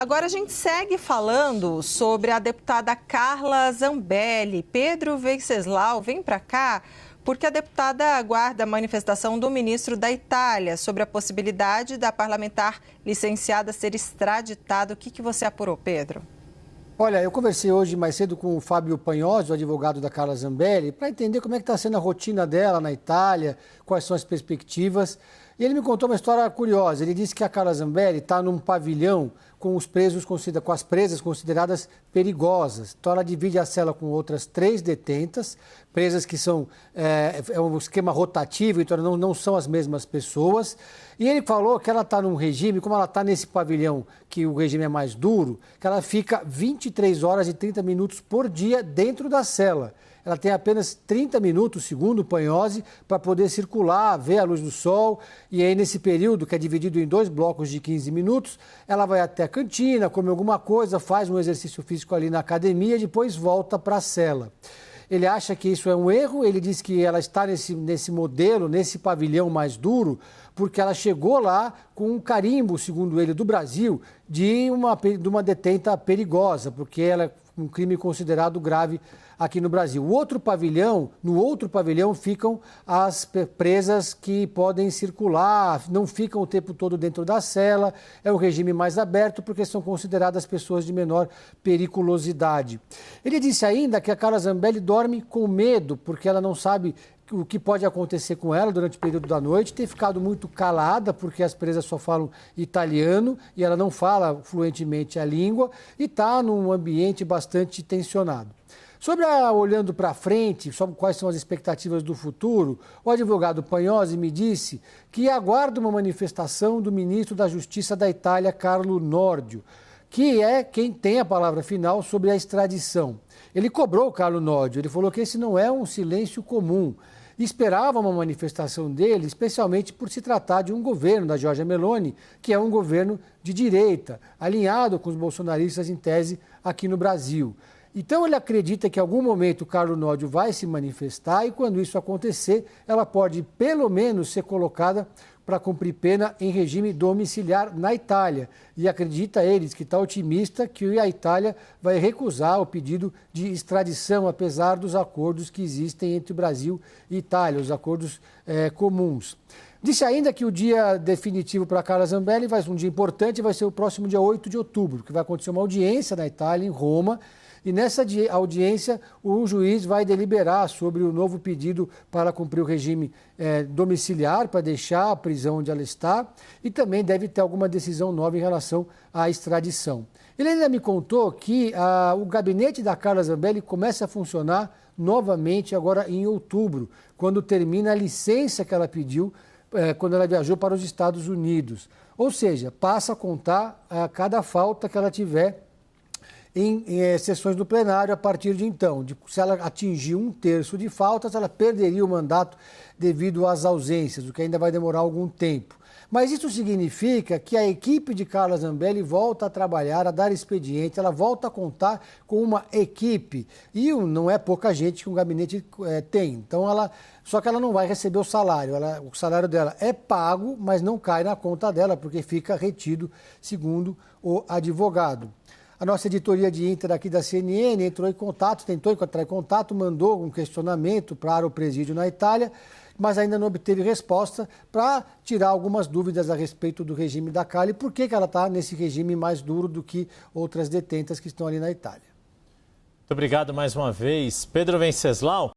Agora a gente segue falando sobre a deputada Carla Zambelli. Pedro Venceslau, vem para cá porque a deputada aguarda a manifestação do ministro da Itália sobre a possibilidade da parlamentar licenciada ser extraditada. O que você apurou, Pedro? Olha, eu conversei hoje mais cedo com o Fábio Panhozzi, o advogado da Carla Zambelli, para entender como é que está sendo a rotina dela na Itália, quais são as perspectivas. E ele me contou uma história curiosa. Ele disse que a Carla Zambelli está num pavilhão com as presas consideradas perigosas. Então ela divide a cela com outras 3 detentas, presas que são um esquema rotativo, então não são as mesmas pessoas. E ele falou que ela está num regime, como ela está nesse pavilhão, que o regime é mais duro, que ela fica 23 horas e 30 minutos por dia dentro da cela. Ela tem apenas 30 minutos, segundo o Panhozzi, para poder circular, ver a luz do sol. E aí, nesse período, que é dividido em 2 blocos de 15 minutos, ela vai até a cantina, come alguma coisa, faz um exercício físico ali na academia e depois volta para a cela. Ele acha que isso é um erro, ele diz que ela está nesse modelo, nesse pavilhão mais duro, porque ela chegou lá com um carimbo, segundo ele, do Brasil, de uma detenta perigosa, porque ela é um crime considerado grave aqui no Brasil. No outro pavilhão ficam as presas que podem circular, não ficam o tempo todo dentro da cela, é um regime mais aberto porque são consideradas pessoas de menor periculosidade. Ele disse ainda que a Carla Zambelli dorme com medo, porque ela não sabe o que pode acontecer com ela durante o período da noite, ter ficado muito calada, porque as presas só falam italiano e ela não fala fluentemente a língua, e está num ambiente bastante tensionado. Olhando para frente, sobre quais são as expectativas do futuro, o advogado Panhozzi me disse que aguarda uma manifestação do ministro da Justiça da Itália, Carlo Nordio, que é quem tem a palavra final sobre a extradição. Ele cobrou o Carlo Nordio, ele falou que esse não é um silêncio comum. Esperava uma manifestação dele, especialmente por se tratar de um governo da Giorgia Meloni, que é um governo de direita, alinhado com os bolsonaristas em tese aqui no Brasil. Então ele acredita que em algum momento o Carlo Nordio vai se manifestar e quando isso acontecer, ela pode pelo menos ser colocada para cumprir pena em regime domiciliar na Itália. E acredita eles que está otimista que a Itália vai recusar o pedido de extradição, apesar dos acordos que existem entre o Brasil e Itália, os acordos comuns. Disse ainda que o dia definitivo para a Carla Zambelli um dia importante, vai ser o próximo dia 8 de outubro, que vai acontecer uma audiência na Itália, em Roma. E nessa audiência, o juiz vai deliberar sobre o novo pedido para cumprir o regime domiciliar, para deixar a prisão onde ela está, e também deve ter alguma decisão nova em relação à extradição. Ele ainda me contou que o gabinete da Carla Zambelli começa a funcionar novamente agora em outubro, quando termina a licença que ela pediu quando ela viajou para os Estados Unidos. Ou seja, passa a contar cada falta que ela tiver em sessões do plenário a partir de então. Se ela atingir 1/3 de faltas, ela perderia o mandato devido às ausências, o que ainda vai demorar algum tempo. Mas isso significa que a equipe de Carla Zambelli volta a trabalhar, a dar expediente, ela volta a contar com uma equipe. E não é pouca gente que um gabinete tem. Então só que ela não vai receber o salário. O salário dela é pago, mas não cai na conta dela, porque fica retido, segundo o advogado. A nossa editoria de Inter aqui da CNN tentou encontrar contato, mandou um questionamento para o presídio na Itália, mas ainda não obteve resposta para tirar algumas dúvidas a respeito do regime da Carla e por que ela está nesse regime mais duro do que outras detentas que estão ali na Itália. Muito obrigado mais uma vez, Pedro Venceslau.